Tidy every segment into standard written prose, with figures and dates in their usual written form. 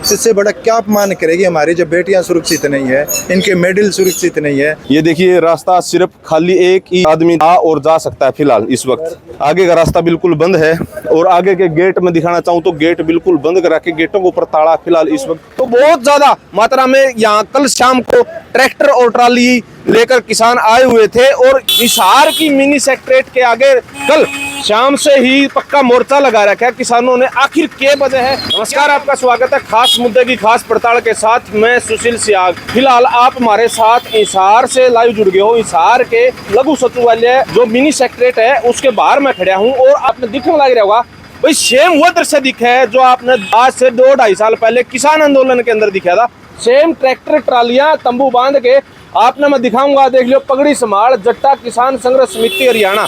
इससे बड़ा क्या अपमान करेगी हमारी जब बेटियां सुरक्षित नहीं है, इनके मेडल सुरक्षित नहीं है। ये देखिए रास्ता सिर्फ खाली एक ही आदमी आ और जा सकता है। फिलहाल इस वक्त आगे का रास्ता बिल्कुल बंद है और आगे के गेट में दिखाना चाहूँ तो गेट बिल्कुल बंद करा के गेटों के ऊपर ताला फिलहाल इस वक्त। तो बहुत ज्यादा मात्रा में यहाँ कल शाम को ट्रैक्टर और ट्राली लेकर किसान आए हुए थे और हिसार की मिनी सेक्रेटरीट के आगे कल शाम से ही पक्का मोर्चा लगा रखा है किसानों ने। आखिर क्या वजह है? नमस्कार, आपका स्वागत है खास मुद्दे की खास पड़ताल के साथ। मैं सुशील सियाग। फिलहाल आप हमारे साथ हिसार से लाइव जुड़ गए हो। हिसार के लघु सचिवालय जो मिनी सेक्रेटरीट है उसके बाहर मैं खड़ा हूँ और आपने दिखने लग रहा होगा भाई सेम वो दृश्य दिखा है जो आपने आज से 2-2.5 साल पहले किसान आंदोलन के अंदर दिखा था। सेम ट्रैक्टर ट्रालियां तंबू बांध के आपने मैं दिखाऊंगा, देख लो। पगड़ी समाल जट्टा किसान संघर्ष समिति हरियाणा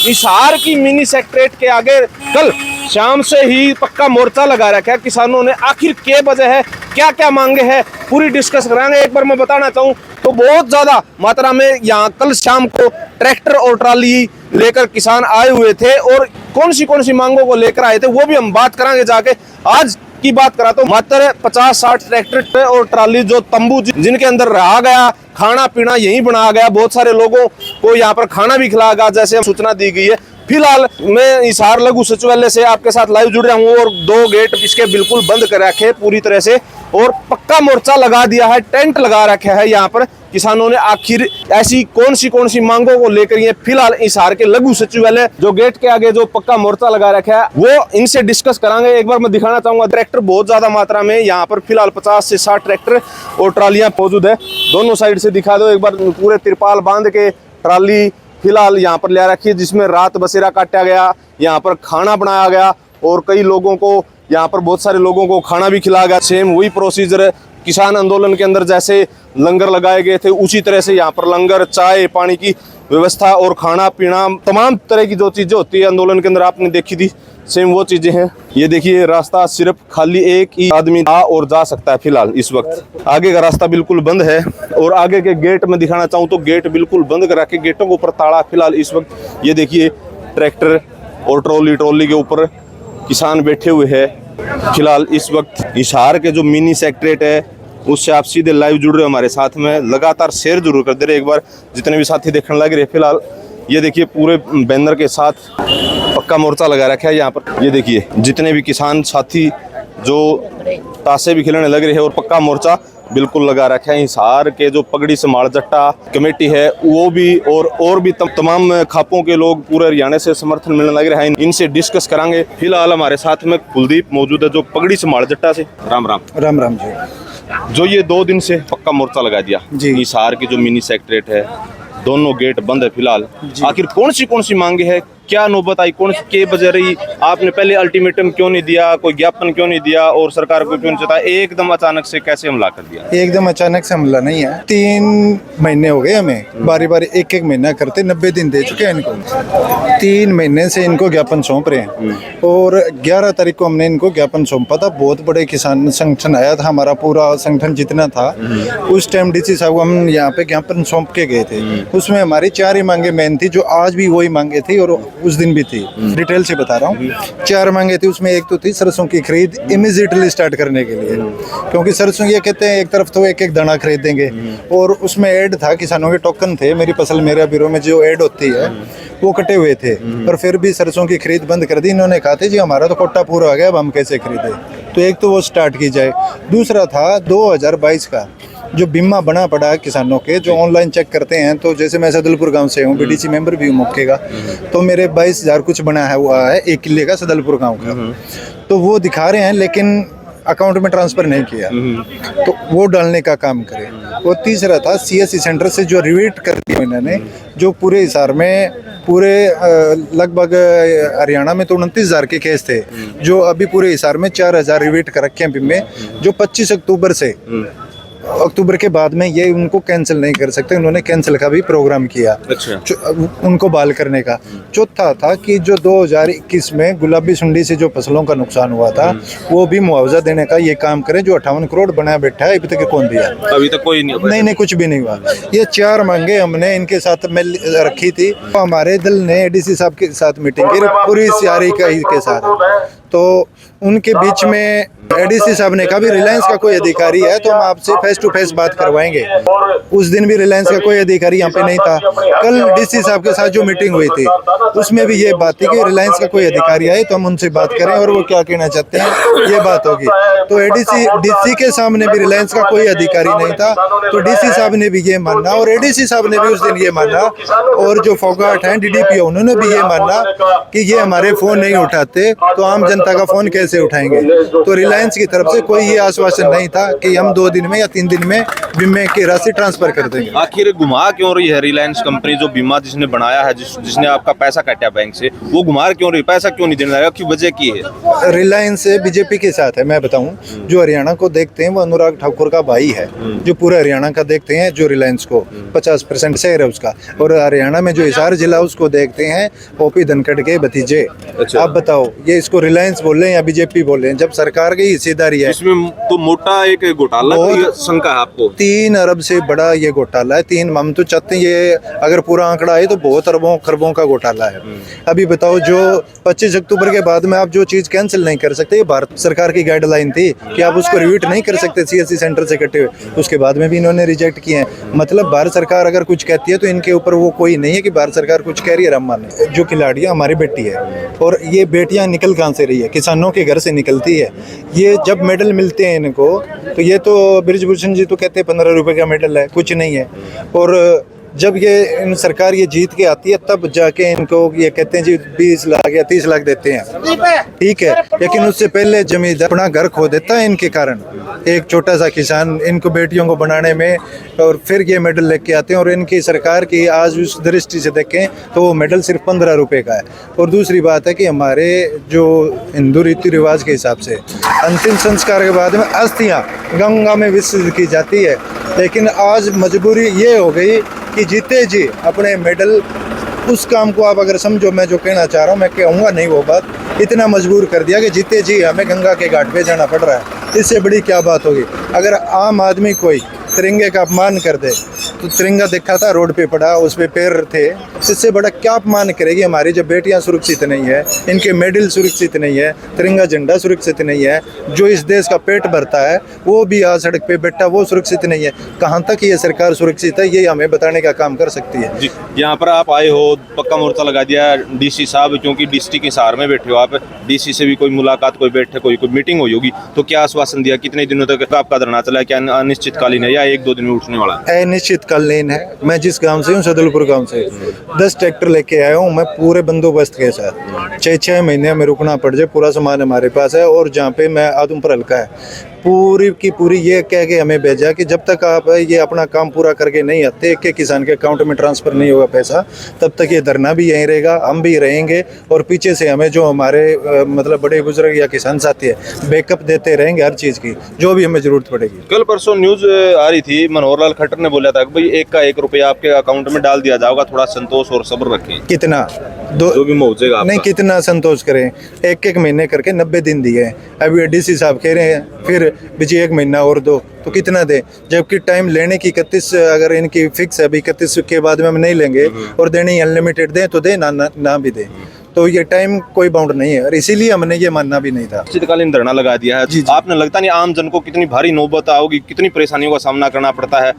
हिसार की मिनी सेक्रेटरीट के आगे कल शाम से ही पक्का मोर्चा लगा रखा है किसानों ने। आखिर क्या वजह है, क्या क्या मांगे हैं, पूरी डिस्कस कराएंगे। एक बार मैं बताना चाहूँ तो बहुत ज्यादा मात्रा में यहाँ कल शाम को ट्रैक्टर और ट्राली लेकर किसान आए हुए थे और कौन सी मांगों को लेकर आए थे वो भी हम बात करांगे जाके। आज की बात करा तो मात्र 50-60 ट्रैक्टर और ट्राली जो तंबू जिनके अंदर रहा गया, खाना पीना यहीं बनाया गया, बहुत सारे लोगों को यहाँ पर खाना भी खिलाया गया जैसे सूचना दी गई है। फिलहाल मैं हिसार लघु सचिवालय से आपके साथ लाइव जुड़ रहा हूँ और 2 गेट इसके बिल्कुल बंद कर रखे पूरी तरह से और पक्का मोर्चा लगा दिया है, टेंट लगा रखा है यहाँ पर किसानों ने। आखिर ऐसी कौन सी मांगों को लेकर ये फिलहाल हिसार के लघु सचिवालय जो गेट के आगे जो पक्का मोर्चा लगा रखा है वो इनसे डिस्कस करांगे। एक बार मैं दिखाना चाहूंगा ट्रैक्टर बहुत ज्यादा मात्रा में यहाँ पर फिलहाल 50 से 60 ट्रैक्टर और ट्रालियां मौजूद है। दोनों साइड से दिखा दो एक बार। पूरे तिरपाल बांध के ट्राली फिलहाल यहाँ पर ले रखी है जिसमें रात बसेरा काटा गया, यहाँ पर खाना बनाया गया और कई लोगों को यहाँ पर बहुत सारे लोगों को खाना भी खिलाया गया। सेम वही प्रोसीजर किसान आंदोलन के अंदर जैसे लंगर लगाए गए थे उसी तरह से यहाँ पर लंगर, चाय पानी की व्यवस्था और खाना पीना तमाम तरह की जो चीजें होती है आंदोलन के अंदर आपने देखी थी, सेम वो चीजें हैं। ये देखिए रास्ता सिर्फ खाली एक ही आदमी आ और जा सकता है। फिलहाल इस वक्त आगे का रास्ता बिल्कुल बंद है और आगे के गेट में दिखाना चाहूँ तो गेट बिल्कुल बंद करा के गेटों के ऊपर ताला फिलहाल इस वक्त। ये देखिए ट्रैक्टर और ट्रॉली के ऊपर किसान बैठे हुए हैं। फिलहाल इस वक्त हिसार के जो मिनी सेक्रेटरीट है उससे आप सीधे लाइव जुड़ रहे हो हमारे साथ में। लगातार शेयर जरूर कर दे रहे एक बार जितने भी साथी देखने लग रहे। फिलहाल ये देखिए पूरे बैनर के साथ पक्का मोर्चा लगा रखा है यहाँ पर। ये देखिए जितने भी किसान साथी जो ताशे भी खेलने लग रहे हैं और पक्का मोर्चा बिल्कुल लगा रखा है। हिसार के जो पगड़ी समाल जट्टा कमेटी है वो भी और भी तमाम खापों के लोग पूरे हरियाणा से समर्थन मिलने लग रहा है। इनसे डिस्कस करांगे। फिलहाल हमारे साथ में कुलदीप मौजूद है जो पगड़ी समाल जट्टा से। राम राम। राम राम जी। जो ये 2 दिन से पक्का मोर्चा लगा दिया हिसार की जो मिनी सेक्रेटरीट है, दोनों गेट बंद है फिलहाल। आखिर कौन सी मांगे है, क्या नौबत आई, कौन सी वजह रही? आपने पहले अल्टीमेटम क्यों नहीं दिया, कोई ज्ञापन क्यों नहीं दिया और सरकार को क्यों नहीं चेताया? एकदम अचानक से कैसे हमला कर दिया? एकदम अचानक से हमला नहीं है। 3 महीने हो गए हमें बारी बारी एक महीना करते 90 दिन दे चुके हैं इनको। 3 महीने से इनको ज्ञापन सौंप रहे हैं और 11 तारीख को हमने इनको ज्ञापन सौंपा था। बहुत बड़े किसान संगठन आया था, हमारा पूरा संगठन जितना था उस टाइम डीसी साहब हम यहाँ पे ज्ञापन सौंप के गए थे। उसमें हमारी 4 ही मांगे मेन थी जो आज भी वही मांगे थी और उस दिन भी थी। डिटेल से बता रहा हूँ। 4 मांगे थी, उसमें एक तो थी सरसों की खरीद इमीडिएटली स्टार्ट करने के लिए, क्योंकि सरसों ये कहते हैं एक तरफ तो एक दाना खरीद देंगे और उसमें ऐड था किसानों के टोकन थे। मेरी फसल मेरा ब्यूरो में जो ऐड होती है वो कटे हुए थे पर फिर भी सरसों की खरीद बंद कर दी। इन्होंने कहा था जी हमारा तो कोटा पूरा हो गया, अब हम कैसे खरीदे। तो एक तो वो स्टार्ट की जाए। दूसरा था 2022 का जो बीमा बना पड़ा है किसानों के, जो ऑनलाइन चेक करते हैं। तो जैसे मैं सदलपुर गांव से हूँ, बीडीसी मेंबर भी हूँ मौके का, तो मेरे 22,000 कुछ बना है हुआ है 1 किले का सदलपुर गांव का। तो वो दिखा रहे हैं लेकिन अकाउंट में ट्रांसफर नहीं किया, तो वो डालने का काम करें। वो तीसरा था सीएससी सेंटर से जो रिवीट कर दिया इन्होंने, जो पूरे हिसार में पूरे लगभग हरियाणा में तो 29,000 के केस थे, जो अभी पूरे हिसार में 4,000 रिवीट कर रखे हैं में, जो 25 अक्टूबर के बाद में ये उनको कैंसिल नहीं कर सकते। उन्होंने कैंसिल का भी प्रोग्राम किया। अच्छा। उनको बहाल करने का। चौथा था कि जो 2021 में गुलाबी सुंडी से जो फसलों का नुकसान हुआ था वो भी मुआवजा देने का ये काम करें। जो 58 करोड़ बनाया बैठा है, अभी तक कौन दिया? अभी तक कोई नहीं, कुछ भी नहीं हुआ। ये 4 मांगे हमने इनके साथ में रखी थी। तो हमारे दल ने एडीसी साहब के साथ मीटिंग की पूरी सियारी के साथ, तो उनके बीच में एडीसी साहब ने कहा भी रिलायंस का कोई अधिकारी है तो हम आपसे फेस टू फेस बात करवाएंगे। उस दिन भी रिलायंस का कोई अधिकारी यहाँ पे नहीं था। कल डीसी साहब के साथ जो मीटिंग हुई थी उसमें भी ये बात थी कि रिलायंस का कोई अधिकारी आए तो हम उनसे बात करें और वो क्या कहना चाहते हैं ये बात होगी। तो एडीसी डीसी के सामने भी रिलायंस का कोई अधिकारी नहीं था, तो डीसी साहब ने भी ये माना और एडीसी साहब ने भी उस दिन ये माना, और जो फोगाट हैं डीडीपीओ उन्होंने भी ये माना कि ये हमारे फोन नहीं उठाते तो आम जनता का फोन कैसे उठाएंगे। तो रिलायंस की तरफ से कोई ये आश्वासन नहीं था कि हम 2 दिन में या 3 दिन में बीमे की राशि ट्रांसफर कर देंगे। आखिर घुमा क्यों रही है रिलायंस कंपनी, जो बीमा जिसने बनाया है, जिसने आपका पैसा काटा बैंक से, वो घुमा क्यों रही, पैसा क्यों नहीं देने लगा, की वजह की है? रिलायंस बीजेपी के साथ है। मैं बताऊं, जो हरियाणा को देखते हैं वो अनुराग ठाकुर का भाई है, जो पूरे हरियाणा का देखते हैं, जो रिलायंस को 50% शेयर है उसका, और हरियाणा में जो हिसार जिला उसको देखते हैं ओपी धनखड़ के भतीजे। अच्छा। आप बताओ ये इसको रिलायंस बोले या बीजेपी बोले, जब सरकार की हिस्सेदारी है इसमें तो मोटा एक घोटाला की शंका है आपको? 3 अरब से बड़ा ये घोटाला है। 3 हम तो चाहते हैं ये अगर पूरा आंकड़ा आए तो बहुत अरबों खरबों का घोटाला है। अभी बताओ, जो 25 अक्टूबर के बाद में आप जो चीज कैंसिल नहीं कर सकते, ये भारत सरकार की गाइडलाइन थी कि आप उसको रिव्यूट नहीं कर सकते सीएससी सेंटर से कटे हुए, उसके बाद में भी इन्होंने रिजेक्ट किए हैं। मतलब भारत सरकार अगर कुछ कहती है तो इनके ऊपर वो कोई नहीं है कि भारत सरकार कुछ कह रही है। हम माने जो खिलाड़ी हमारी बेटी है, और ये बेटियां निकल कहाँ से रही है, किसानों के घर से निकलती है। ये जब मेडल मिलते हैं इनको, तो ये तो बृजभूषण जी तो कहते हैं 15 रुपए का मेडल है, कुछ नहीं है। और जब ये इन सरकार ये जीत के आती है तब जाके इनको ये कहते हैं जी 20 लाख या 30 लाख देते हैं, ठीक है, लेकिन उससे पहले जमींदार अपना घर खो देता है इनके कारण। एक छोटा सा किसान इनको बेटियों को बनाने में, और फिर ये मेडल लेके आते हैं। और इनकी सरकार की आज उस दृष्टि से देखें तो वो मेडल सिर्फ 15 रुपए का है। और दूसरी बात है कि हमारे जो हिंदू रीति रिवाज के हिसाब से अंतिम संस्कार के बाद में अस्थियां गंगा में विसर्जित की जाती है, लेकिन आज मजबूरी ये हो गई कि जीते जी अपने मेडल, उस काम को आप अगर समझो, मैं जो कहना चाह रहा हूँ, मैं कहूँगा नहीं वो बात, इतना मजबूर कर दिया कि जीते जी हमें गंगा के घाट पे जाना पड़ रहा है। इससे बड़ी क्या बात होगी। अगर आम आदमी कोई तिरंगे का अपमान कर दे, तो तिरंगा देखा था रोड पे पड़ा, उस पे पैर थे, इससे बड़ा क्या अपमान करेगी हमारी जब बेटियां सुरक्षित नहीं है, इनके मेडल सुरक्षित नहीं है, तिरंगा झंडा सुरक्षित नहीं है, जो इस देश का पेट भरता है वो भी आज सड़क पे बैठा, वो सुरक्षित नहीं है। कहाँ तक ये सरकार सुरक्षित है, ये हमें बताने का काम कर सकती है। जी, यहाँ पर आप आए हो, पक्का मोर्चा लगा दिया डीसी साहब, क्योंकि डिस्ट्रिक्ट हिसार में बैठे हो आप, डीसी से भी कोई मुलाकात, कोई बैठक, कोई मीटिंग हुई होगी, तो क्या आश्वासन दिया, कितने दिनों तक आपका धरना चला, क्या अनिश्चितकालीन है या 1-2 दिन में उठने वाला है? अनिश्चितकालीन है। मैं जिस गांव से हूँ, सदलपुर गांव से 10 ट्रैक्टर लेके आया हूँ मैं पूरे बंदोबस्त के साथ। 6-6 महीने में रुकना पड़ जाए, पूरा सामान हमारे पास है। और जहाँ पे मैं आदमपुर हल्का है, पूरी की पूरी ये कह के हमें भेजा कि जब तक आप ये अपना काम पूरा करके नहीं आते, एक एक किसान के अकाउंट में ट्रांसफर नहीं होगा पैसा, तब तक ये धरना भी यहीं रहेगा, हम भी रहेंगे। और पीछे से हमें जो हमारे मतलब बड़े बुजुर्ग या किसान साथी है बैकअप देते रहेंगे हर चीज़ की, जो भी हमें ज़रूरत पड़ेगी। कल परसों न्यूज आ रही थी, मनोहर लाल खट्टर ने बोला था कि भाई 1 का 1 रुपया आपके अकाउंट में डाल दिया जाएगा, थोड़ा संतोष और सब्र रखें। कितना जो भी मुआवजेगा नहीं, कितना संतोष करें, 1-1 महीने करके 90 दिन दिए हैं। अभी डीसी साहब कह रहे हैं फिर बीजी 1 महीना और दो, तो कितना दे, जबकि टाइम लेने की 31 अगर इनकी फिक्स है, अभी 31 के बाद में हम नहीं लेंगे और देने अनलिमिटेड दे तो दे, ना भी दे, तो ये टाइम कोई बाउंड नहीं है। और इसीलिए हमने ये मानना भी नहीं था। शीतकालीन धरना लगा दिया है। आपने लगता नहीं आम जन को कितनी भारी नौबत आओगी, कितनी परेशानियों का सामना करना पड़ता है,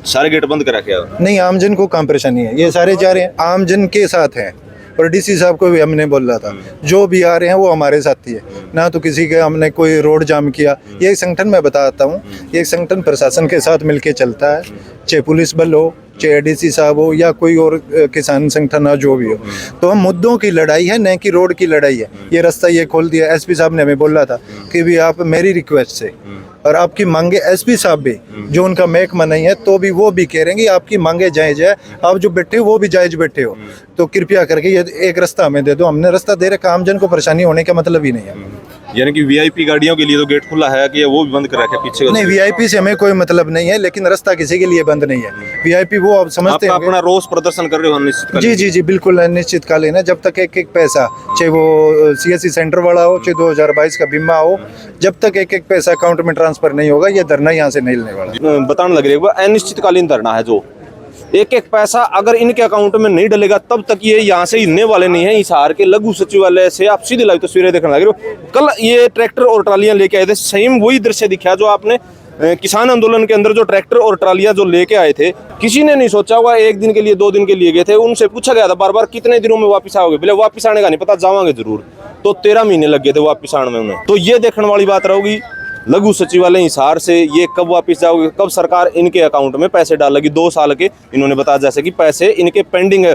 सारे गेट बंद करा के? नहीं, आम जन को कहाँ परेशानी है, ये सारे जा रहे हैं आम जन के साथ हैं। और डीसी साहब को भी हमने बोला था, जो भी आ रहे हैं वो हमारे साथी है, ना तो किसी के हमने कोई रोड जाम किया। ये संगठन मैं बताता हूँ, ये संगठन प्रशासन के साथ मिलके चलता है, चाहे पुलिस बल हो, चाहे डीसी साहब हो, या कोई और किसान संगठन हो, जो भी हो। तो हम मुद्दों की लड़ाई है, न कि रोड की लड़ाई है। ये रास्ता ये खोल दिया, एसपी साहब ने हमें बोला था कि भी आप मेरी रिक्वेस्ट से और आपकी मांगे, एसपी साहब भी जो उनका महकमा नहीं है तो भी वो भी कह रहे हैं कि आपकी मांगे जायज है, आप जो बैठे हो वो भी जायज बैठे हो, तो कृपया करके ये एक रास्ता हमें दे दो। हमने रास्ता दे रखा, आम जन को परेशानी होने का मतलब ही नहीं है। यानी कि वीआईपी गाड़ियों के लिए तो गेट खुला है कि वो भी बंद कर रखा है पीछे? नहीं, वीआईपी से हमें कोई मतलब नहीं है, लेकिन रास्ता किसी के लिए बंद नहीं है। वीआईपी वो आप समझते हैं, अपना रोष प्रदर्शन कर रहे हो अनिश्चित? जी बिल्कुल अनिश्चितकालीन है। जब तक एक पैसा, चाहे वो सीएससी सेंटर वाला हो, चाहे 2022 का बीमा हो, जब तक एक पैसा अकाउंट में ट्रांसफर नहीं होगा, ये धरना यहाँ से नहीं लेने वाला। बताने लग रही है अनिश्चितकालीन धरना है जो एक एक पैसा अगर इनके अकाउंट में नहीं डलेगा तब तक ये यहाँ से हिलने वाले नहीं है। हिसार के लघु सचिवालय से आप सीधे लाइव तस्वीरें देखने लगे हो। कल ये ट्रैक्टर और ट्रालियां लेके आए थे, सेम वही दृश्य दिखा जो आपने किसान आंदोलन के अंदर जो ट्रैक्टर और ट्रालियां जो लेके आए थे। किसी ने नहीं सोचा हुआ एक दिन के लिए 2 दिन के लिए गए थे, उनसे पूछा गया था बार बार कितने दिनों में वापस आओगे, बोले वापस आने का नहीं पता, जावांगे जरूर। तो 13 महीने लग गए थे वापस आने में उन्हें। तो ये देखने वाली बात रहोगी लघु सचिवालय हिसार से ये कब वापस जाओगे, कब सरकार इनके अकाउंट में पैसे डालेगी। 2 साल के इन्होंने बताया जैसे कि पैसे इनके पेंडिंग है,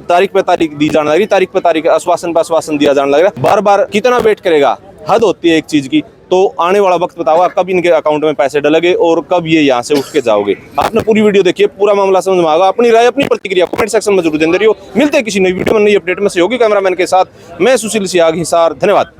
तारीख पे तारीख दी जाने लगी, तारीख पे तारीख, आश्वासन पे आश्वासन दिया जाने लगा। बार बार कितना वेट करेगा, हद होती है एक चीज की। तो आने वाला वक्त बताओगा कब इनके अकाउंट में पैसे डलेंगे और कब ये यहाँ से उठ के जाओगे। आपने पूरी वीडियो देखिए, पूरा मामला समझ में आएगा। अपनी राय, अपनी प्रतिक्रिया कमेंट सेक्शन में जरूर देते रहिए। मिलते हैं किसी नई वीडियो में, नई अपडेट में। सहयोगी कैमरामैन के साथ मैं सुशील सियाग, हिसार। धन्यवाद।